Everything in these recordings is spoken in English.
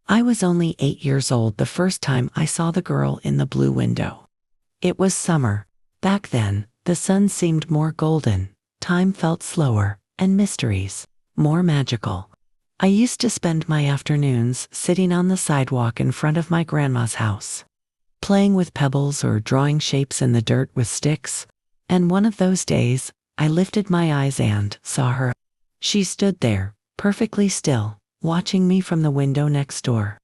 I was only 8 years old the first time I saw the girl in the blue window. It was summer. Back then, the sun seemed more golden, time felt slower, and mysteries more magical. I used to spend my afternoons sitting on the sidewalk in front of my grandma's house, playing with pebbles or drawing shapes in the dirt with sticks. And one of those days, I lifted my eyes and saw her. She stood there, perfectly still, watching me from the window next door.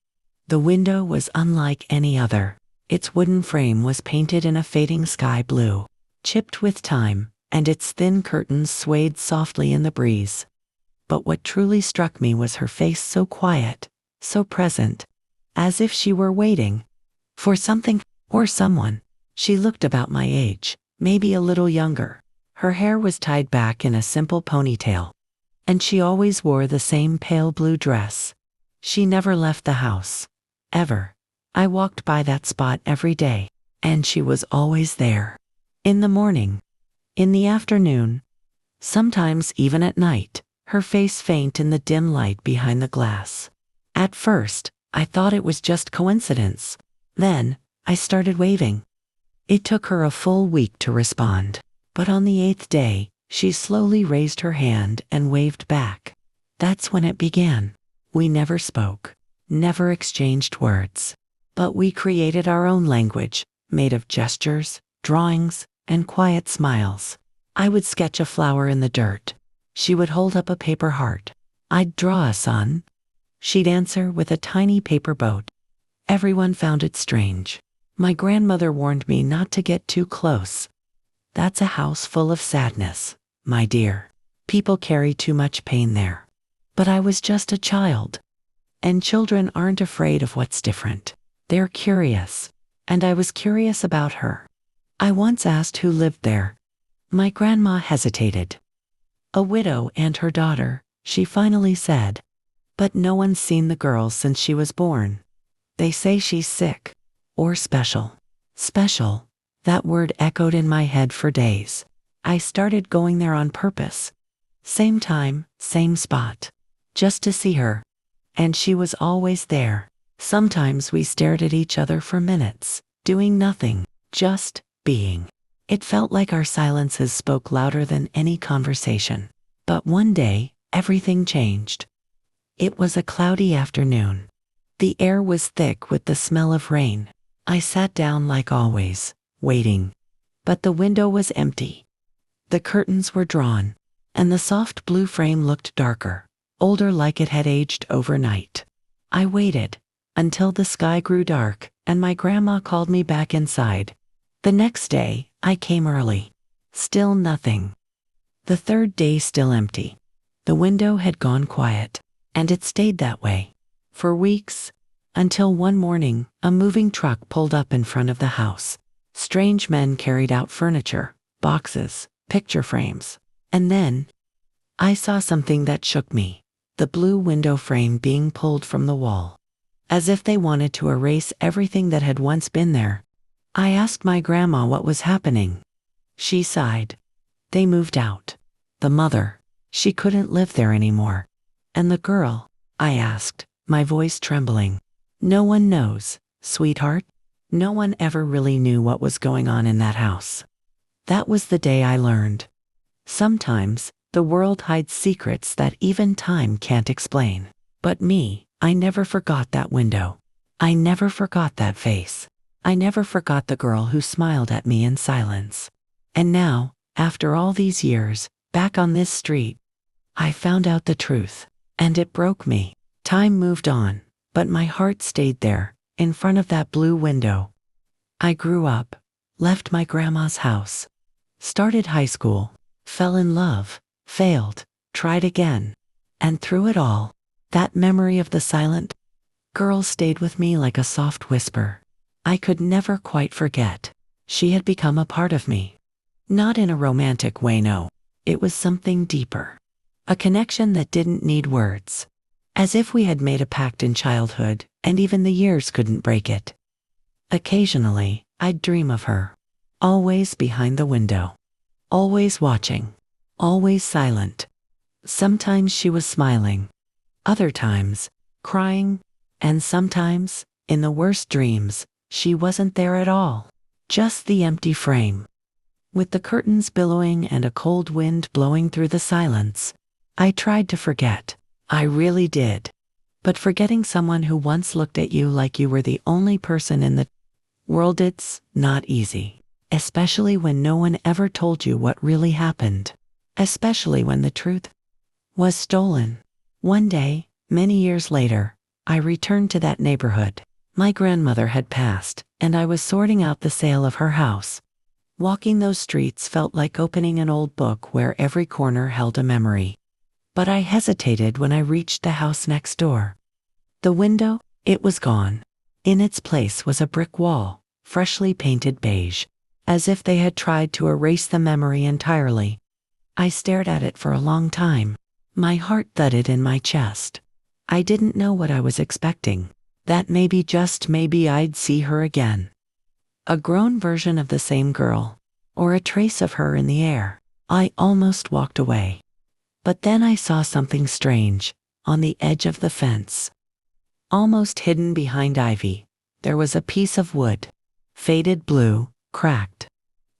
The window was unlike any other. Its wooden frame was painted in a fading sky blue, chipped with time, and its thin curtains swayed softly in the breeze. But what truly struck me was her face, so quiet, so present, as if she were waiting for something or someone. She looked about my age, maybe a little younger. Her hair was tied back in a simple ponytail, and she always wore the same pale blue dress. She never left the house, ever. I walked by that spot every day, and she was always there. In the morning, in the afternoon, sometimes even at night, her face faint in the dim light behind the glass. At first, I thought it was just coincidence. Then, I started waving. It took her a full week to respond, but on the 8th day, she slowly raised her hand and waved back. That's when it began. We never spoke, never exchanged words, but we created our own language, made of gestures, drawings, and quiet smiles. I would sketch a flower in the dirt. She would hold up a paper heart. I'd draw a sun. She'd answer with a tiny paper boat. Everyone found it strange. My grandmother warned me not to get too close. That's a house full of sadness, my dear. People carry too much pain there. But I was just a child. And children aren't afraid of what's different. They're curious. And I was curious about her. I once asked who lived there. My grandma hesitated. A widow and her daughter, she finally said. But no one's seen the girl since she was born. They say she's sick. Or special. Special. That word echoed in my head for days. I started going there on purpose. Same time, same spot. Just to see her. And she was always there. Sometimes we stared at each other for minutes, doing nothing, just being. It felt like our silences spoke louder than any conversation. But one day, everything changed. It was a cloudy afternoon. The air was thick with the smell of rain. I sat down like always, waiting. But the window was empty. The curtains were drawn, and the soft blue frame looked darker, older, like it had aged overnight. I waited until the sky grew dark and my grandma called me back inside. The next day, I came early. Still nothing. The 3rd day, still empty. The window had gone quiet, and it stayed that way for weeks, until one morning, a moving truck pulled up in front of the house. Strange men carried out furniture, boxes, picture frames. And then, I saw something that shook me. The blue window frame being pulled from the wall. As if they wanted to erase everything that had once been there. I asked my grandma what was happening. She sighed. They moved out. The mother, she couldn't live there anymore. And the girl, I asked, my voice trembling. No one knows, sweetheart. No one ever really knew what was going on in that house. That was the day I learned. Sometimes, the world hides secrets that even time can't explain. But me, I never forgot that window. I never forgot that face. I never forgot the girl who smiled at me in silence. And now, after all these years, back on this street, I found out the truth. And it broke me. Time moved on, but my heart stayed there, in front of that blue window. I grew up, left my grandma's house, started high school, fell in love, failed, tried again. And through it all, that memory of the silent girl stayed with me like a soft whisper. I could never quite forget. She had become a part of me. Not in a romantic way, no. It was something deeper. A connection that didn't need words. As if we had made a pact in childhood, and even the years couldn't break it. Occasionally, I'd dream of her. Always behind the window. Always watching. Always silent. Sometimes she was smiling. Other times, crying, And sometimes, in the worst dreams, she wasn't there at all. Just the empty frame. With the curtains billowing and a cold wind blowing through the silence, I tried to forget. I really did. But forgetting someone who once looked at you like you were the only person in the world, it's not easy. Especially when no one ever told you what really happened. Especially when the truth was stolen. One day, many years later, I returned to that neighborhood. My grandmother had passed, and I was sorting out the sale of her house. Walking those streets felt like opening an old book where every corner held a memory. But I hesitated when I reached the house next door. The window, it was gone. In its place was a brick wall, freshly painted beige, as if they had tried to erase the memory entirely. I stared at it for a long time. My heart thudded in my chest. I didn't know what I was expecting. That maybe, just maybe, I'd see her again. A grown version of the same girl, or a trace of her in the air. I almost walked away. But then I saw something strange. On the edge of the fence, almost hidden behind ivy, there was a piece of wood. Faded blue, cracked.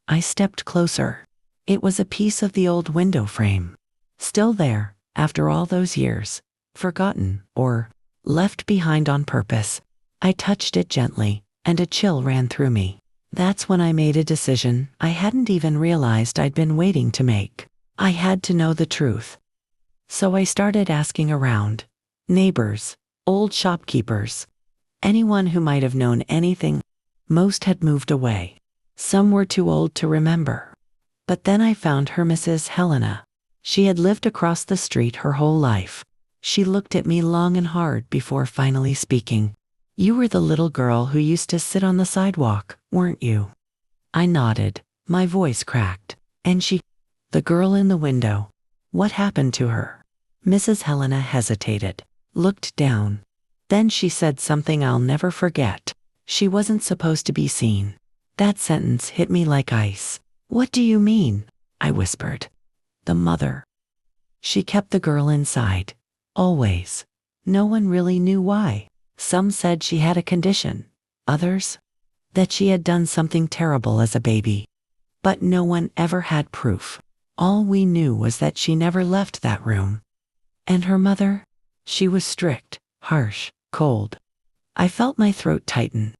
I stepped closer. It was a piece of the old window frame. Still there, after all those years. Forgotten, or left behind on purpose. I touched it gently, and a chill ran through me. That's when I made a decision I hadn't even realized I'd been waiting to make. I had to know the truth. So I started asking around. Neighbors, old shopkeepers, anyone who might have known anything. Most had moved away. Some were too old to remember. But then I found her, Mrs. Helena. She had lived across the street her whole life. She looked at me long and hard before finally speaking. You were the little girl who used to sit on the sidewalk, weren't you? I nodded. My voice cracked. And she, the girl in the window, what happened to her? Mrs. Helena hesitated, looked down. Then she said something I'll never forget. She wasn't supposed to be seen. That sentence hit me like ice. What do you mean? I whispered. The mother. She kept the girl inside. Always. No one really knew why. Some said she had a condition. Others, that she had done something terrible as a baby. But no one ever had proof. All we knew was that she never left that room. And her mother? She was strict, harsh, cold. I felt my throat tighten.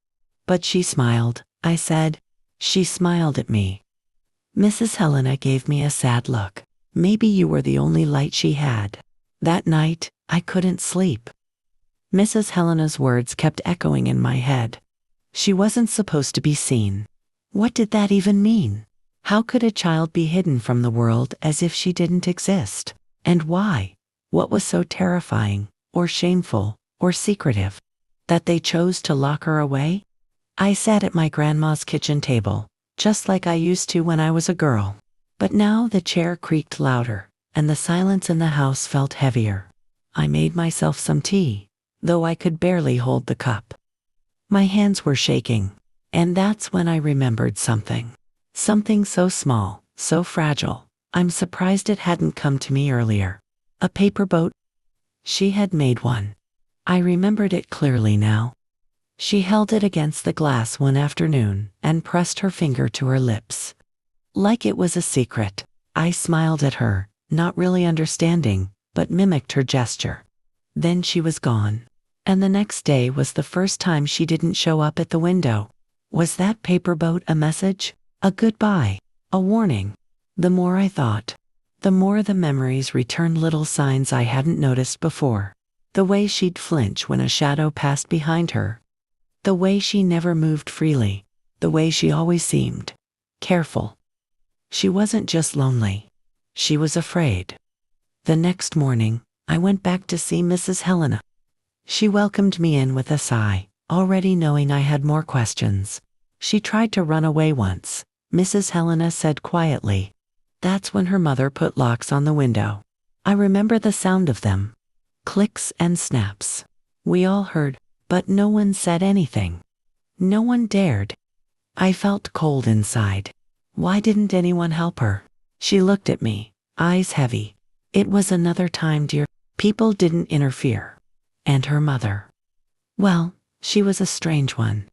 But she smiled, I said. She smiled at me. Mrs. Helena gave me a sad look. Maybe you were the only light she had. That night, I couldn't sleep. Mrs. Helena's words kept echoing in my head. She wasn't supposed to be seen. What did that even mean? How could a child be hidden from the world as if she didn't exist? And why? What was so terrifying, or shameful, or secretive, that they chose to lock her away? I sat at my grandma's kitchen table, just like I used to when I was a girl. But now the chair creaked louder, and the silence in the house felt heavier. I made myself some tea, though I could barely hold the cup. My hands were shaking, and that's when I remembered something. Something so small, so fragile. I'm surprised it hadn't come to me earlier. A paper boat? She had made one. I remembered it clearly now. She held it against the glass one afternoon and pressed her finger to her lips. Like it was a secret. I smiled at her, not really understanding, but mimicked her gesture. Then she was gone. And the next day was the first time she didn't show up at the window. Was that paper boat a message? A goodbye? A warning? The more I thought, the more the memories returned, little signs I hadn't noticed before. The way she'd flinch when a shadow passed behind her. The way she never moved freely. The way she always seemed careful. She wasn't just lonely. She was afraid. The next morning, I went back to see Mrs. Helena. She welcomed me in with a sigh, already knowing I had more questions. She tried to run away once, Mrs. Helena said quietly. That's when her mother put locks on the window. I remember the sound of them. Clicks and snaps. We all heard, but no one said anything. No one dared. I felt cold inside. Why didn't anyone help her? She looked at me, eyes heavy. It was another time, dear. People didn't interfere. And her mother Well, she was a strange one.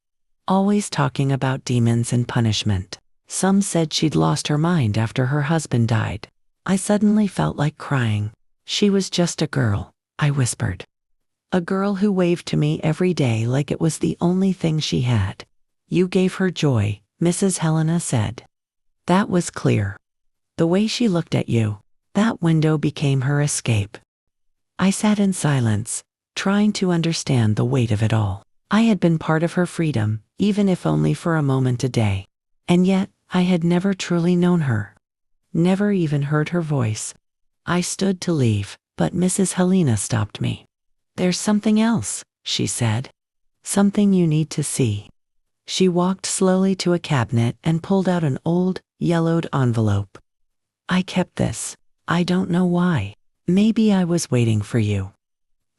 Always talking about demons and punishment. Some said she'd lost her mind after her husband died. I suddenly felt like crying. She was just a girl, I whispered. A girl who waved to me every day like it was the only thing she had. You gave her joy, Mrs. Helena said. That was clear. The way she looked at you, that window became her escape. I sat in silence, trying to understand the weight of it all. I had been part of her freedom, even if only for a moment a day. And yet, I had never truly known her. Never even heard her voice. I stood to leave, but Mrs. Helena stopped me. There's something else, she said. Something you need to see. She walked slowly to a cabinet and pulled out an old, yellowed envelope. I kept this. I don't know why. Maybe I was waiting for you.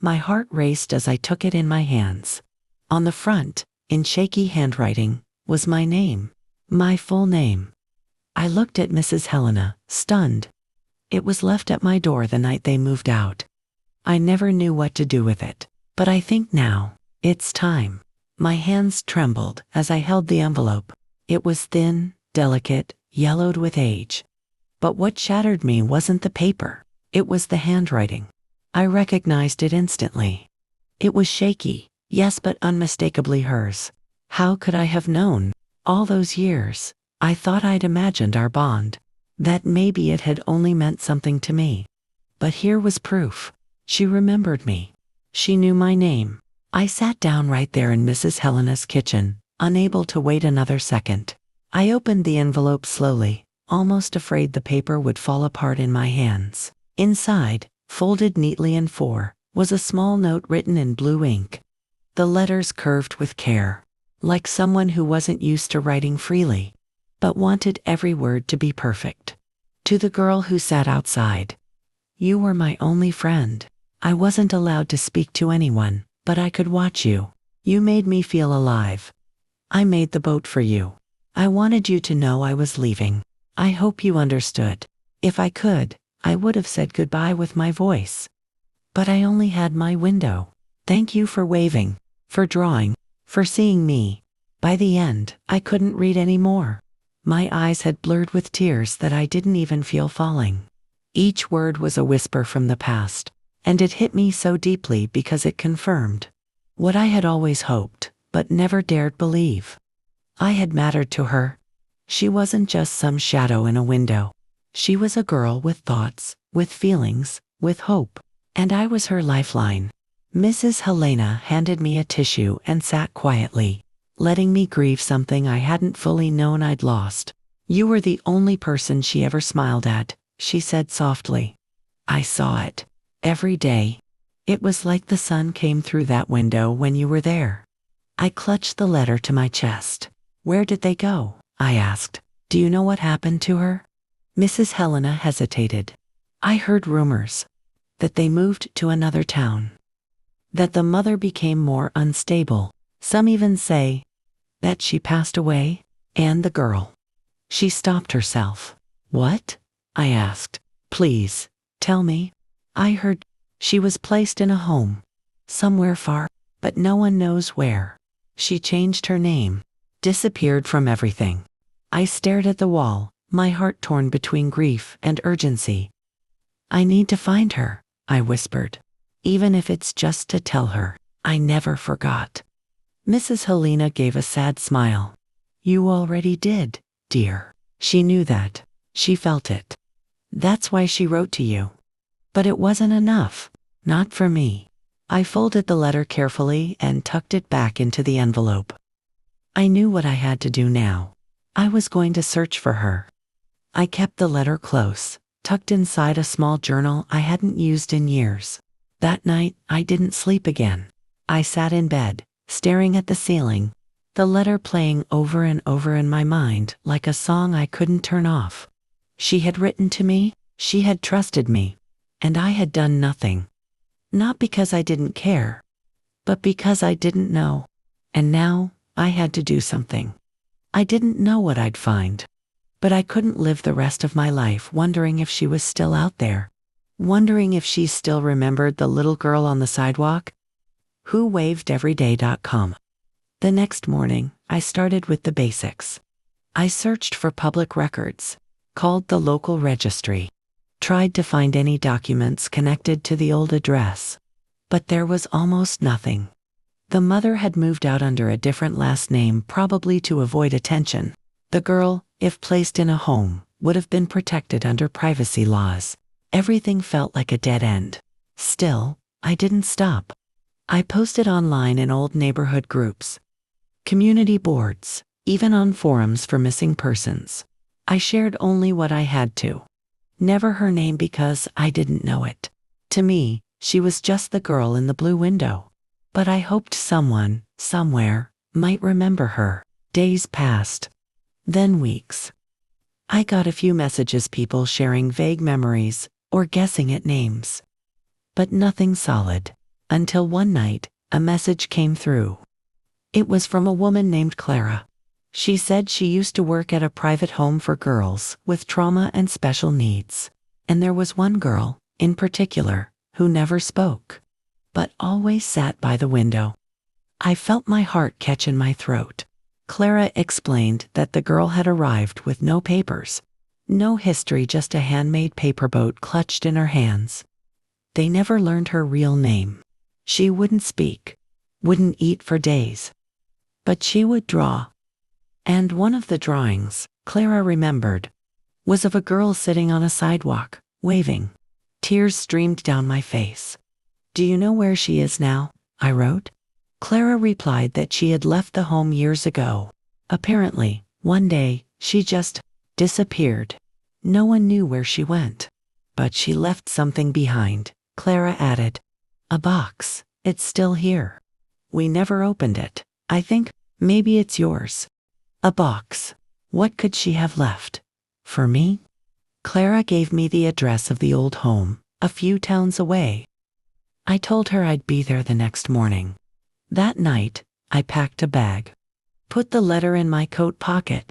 My heart raced as I took it in my hands. On the front, in shaky handwriting, was my name. My full name. I looked at Mrs. Helena, stunned. It was left at my door the night they moved out. I never knew what to do with it, but I think now, it's time. My hands trembled as I held the envelope. It was thin, delicate, yellowed with age. But what shattered me wasn't the paper. It was the handwriting. I recognized it instantly. It was shaky, yes, but unmistakably hers. How could I have known? All those years, I thought I'd imagined our bond. That maybe it had only meant something to me. But here was proof. She remembered me. She knew my name. I sat down right there in Mrs. Helena's kitchen, unable to wait another second. I opened the envelope slowly, almost afraid the paper would fall apart in my hands. Inside, folded neatly in four, was a small note written in blue ink. The letters curved with care, like someone who wasn't used to writing freely, but wanted every word to be perfect. To the girl who sat outside. You were my only friend. I wasn't allowed to speak to anyone, but I could watch you. You made me feel alive. I made the boat for you. I wanted you to know I was leaving. I hope you understood. If I could, I would have said goodbye with my voice. But I only had my window. Thank you for waving, for drawing, for seeing me. By the end, I couldn't read any more. My eyes had blurred with tears that I didn't even feel falling. Each word was a whisper from the past, and it hit me so deeply because it confirmed what I had always hoped, but never dared believe. I had mattered to her. She wasn't just some shadow in a window. She was a girl with thoughts, with feelings, with hope, and I was her lifeline. Mrs. Helena handed me a tissue and sat quietly, letting me grieve something I hadn't fully known I'd lost. You were the only person she ever smiled at, she said softly. I saw it. Every day. It was like the sun came through that window when you were there. I clutched the letter to my chest. Where did they go? I asked. Do you know what happened to her? Mrs. Helena hesitated. I heard rumors that they moved to another town, that the mother became more unstable. Some even say that she passed away, and the girl. She stopped herself. What? I asked. Please, tell me. I heard she was placed in a home, somewhere far, but no one knows where. She changed her name, disappeared from everything. I stared at the wall, my heart torn between grief and urgency. I need to find her, I whispered. Even if it's just to tell her, I never forgot. Mrs. Helena gave a sad smile. You already did, dear. She knew that. She felt it. That's why she wrote to you. But it wasn't enough. Not for me. I folded the letter carefully and tucked it back into the envelope. I knew what I had to do now. I was going to search for her. I kept the letter close, tucked inside a small journal I hadn't used in years. That night, I didn't sleep again. I sat in bed, staring at the ceiling, the letter playing over and over in my mind like a song I couldn't turn off. She had written to me, she had trusted me, and I had done nothing. Not because I didn't care, but because I didn't know. And now, I had to do something. I didn't know what I'd find, but I couldn't live the rest of my life wondering if she was still out there, wondering if she still remembered the little girl on the sidewalk, whowavedeveryday.com. The next morning, I started with the basics. I searched for public records, called the local registry, tried to find any documents connected to the old address. But there was almost nothing. The mother had moved out under a different last name, probably to avoid attention. The girl, if placed in a home, would have been protected under privacy laws. Everything felt like a dead end. Still, I didn't stop. I posted online in old neighborhood groups, community boards, even on forums for missing persons. I shared only what I had to. Never her name because I didn't know it. To me, she was just the girl in the blue window. But I hoped someone, somewhere, might remember her. Days passed. Then weeks. I got a few messages, people sharing vague memories or guessing at names. But nothing solid. Until one night, a message came through. It was from a woman named Clara. She said she used to work at a private home for girls with trauma and special needs. And there was one girl, in particular, who never spoke, but always sat by the window. I felt my heart catch in my throat. Clara explained that the girl had arrived with no papers, no history, just a handmade paper boat clutched in her hands. They never learned her real name. She wouldn't speak, wouldn't eat for days. But she would draw. And one of the drawings, Clara remembered, was of a girl sitting on a sidewalk, waving. Tears streamed down my face. "Do you know where she is now?" I wrote. Clara replied that she had left the home years ago. Apparently, one day, she just disappeared. No one knew where she went. But she left something behind, Clara added. A box. It's still here. We never opened it. I think maybe it's yours. A box. What could she have left? For me? Clara gave me the address of the old home, a few towns away. I told her I'd be there the next morning. That night, I packed a bag, put the letter in my coat pocket,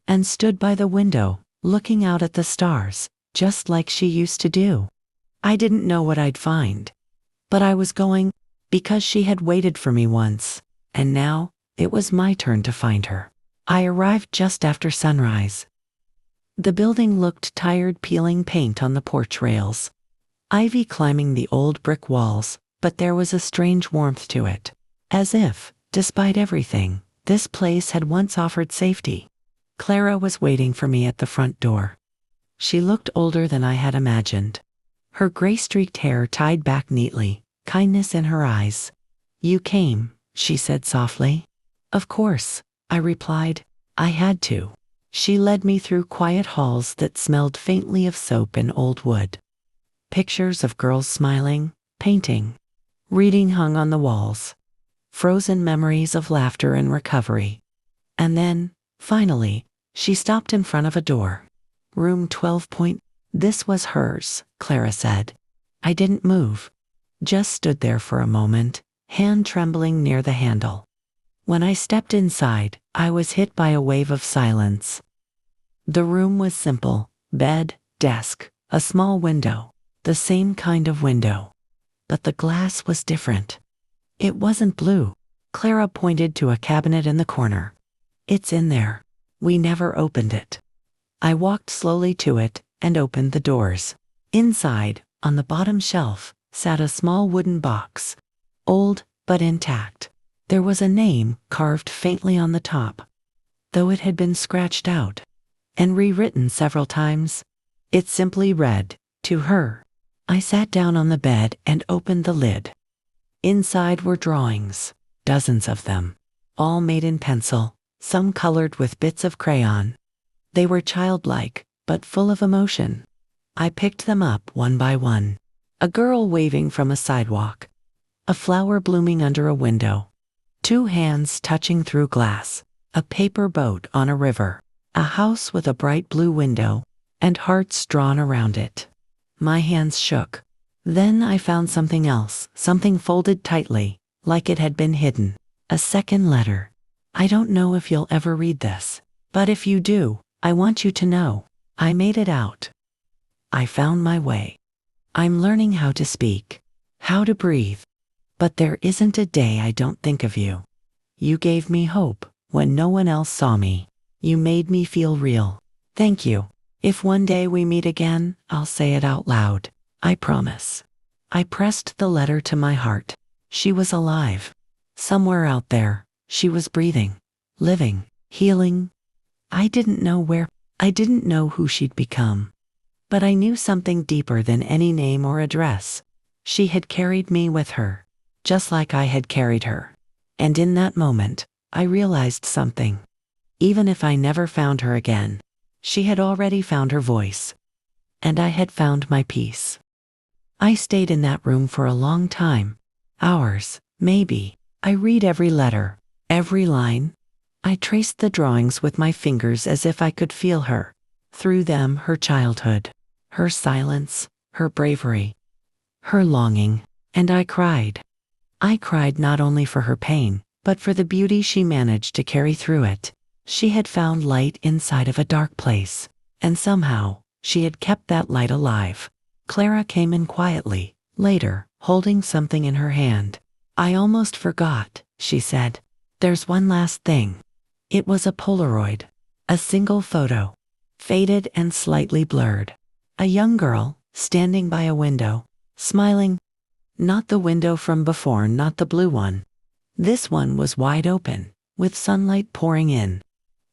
and stood by the window, looking out at the stars, just like she used to do. I didn't know what I'd find, but I was going because she had waited for me once, and now it was my turn to find her. I arrived just after sunrise. The building looked tired, peeling paint on the porch rails, ivy climbing the old brick walls, but there was a strange warmth to it, as if, despite everything, this place had once offered safety. Clara was waiting for me at the front door. She looked older than I had imagined. Her gray-streaked hair tied back neatly, kindness in her eyes. "You came," she said softly. "Of course," I replied. "I had to." She led me through quiet halls that smelled faintly of soap and old wood. Pictures of girls smiling, painting, reading hung on the walls. Frozen memories of laughter and recovery. And then, finally, she stopped in front of a door. Room 12. This was hers, Clara said. I didn't move. Just stood there for a moment, hand trembling near the handle. When I stepped inside, I was hit by a wave of silence. The room was simple: bed, desk, a small window, the same kind of window. But the glass was different. It wasn't blue. Clara pointed to a cabinet in the corner. "It's in there. We never opened it." I walked slowly to it and opened the doors. Inside, on the bottom shelf, sat a small wooden box, old but intact. There was a name carved faintly on the top, though it had been scratched out and rewritten several times. It simply read, "To her." I sat down on the bed and opened the lid. Inside were drawings, dozens of them, all made in pencil, some colored with bits of crayon. They were childlike, but full of emotion. I picked them up one by one. A girl waving from a sidewalk, a flower blooming under a window, two hands touching through glass, a paper boat on a river, a house with a bright blue window, and hearts drawn around it. My hands shook. Then I found something else, something folded tightly, like it had been hidden. A second letter. "I don't know if you'll ever read this, but if you do, I want you to know. I made it out. I found my way. I'm learning how to speak, how to breathe. but there isn't a day I don't think of you. You gave me hope when no one else saw me. You made me feel real. Thank you. If one day we meet again, I'll say it out loud. I promise. I pressed the letter to my heart. She was alive. Somewhere out there, she was breathing, living, healing. I didn't know where, I didn't know who she'd become. But I knew something deeper than any name or address. She had carried me with her, just like I had carried her. And in that moment, I realized something. Even if I never found her again, she had already found her voice. And I had found my peace. I stayed in that room for a long time. Hours, maybe. I read every letter, every line. I traced the drawings with my fingers as if I could feel her. Through them, her childhood, her silence, her bravery, her longing. And I cried. I cried not only for her pain, but for the beauty she managed to carry through it. She had found light inside of a dark place, and somehow, she had kept that light alive. Clara came in quietly, later, holding something in her hand. I almost forgot, she said. There's one last thing. It was a Polaroid. A single photo. Faded and slightly blurred. A young girl, standing by a window, smiling. Not the window from before, not the blue one. This one was wide open, with sunlight pouring in.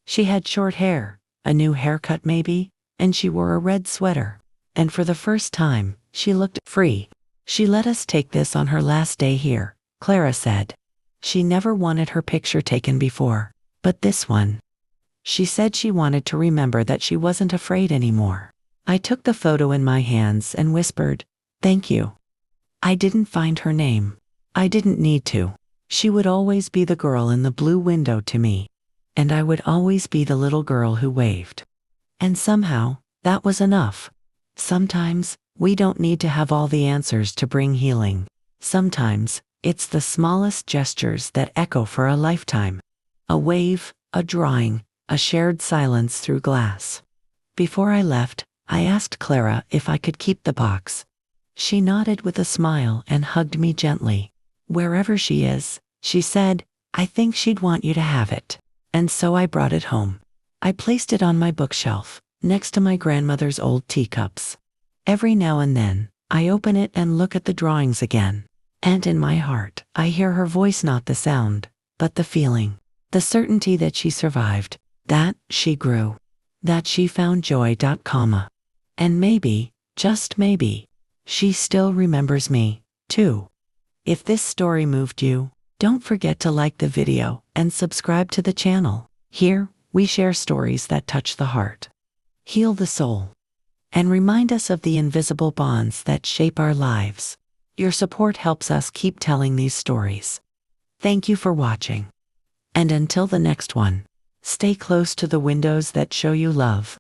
She had short hair, a new haircut maybe, and she wore a red sweater. And for the first time, she looked free. She let us take this on her last day here, Clara said. She never wanted her picture taken before, but this one. She said she wanted to remember that she wasn't afraid anymore. I took the photo in my hands and whispered, "Thank you." I didn't find her name. I didn't need to. She would always be the girl in the blue window to me. And I would always be the little girl who waved. And somehow, that was enough. Sometimes, we don't need to have all the answers to bring healing. Sometimes, it's the smallest gestures that echo for a lifetime. A wave, a drawing, a shared silence through glass. Before I left, I asked Clara if I could keep the box. She nodded with a smile and hugged me gently. Wherever she is, she said, I think she'd want you to have it. And so I brought it home. I placed it on my bookshelf, next to my grandmother's old teacups. Every now and then, I open it and look at the drawings again. And in my heart, I hear her voice, not the sound, but the feeling. The certainty that she survived, that she grew, that she found joy. And maybe, just maybe, she still remembers me, too. If this story moved you, don't forget to like the video and subscribe to the channel. Here, we share stories that touch the heart, heal the soul, and remind us of the invisible bonds that shape our lives. Your support helps us keep telling these stories. Thank you for watching. And until the next one, stay close to the windows that show you love.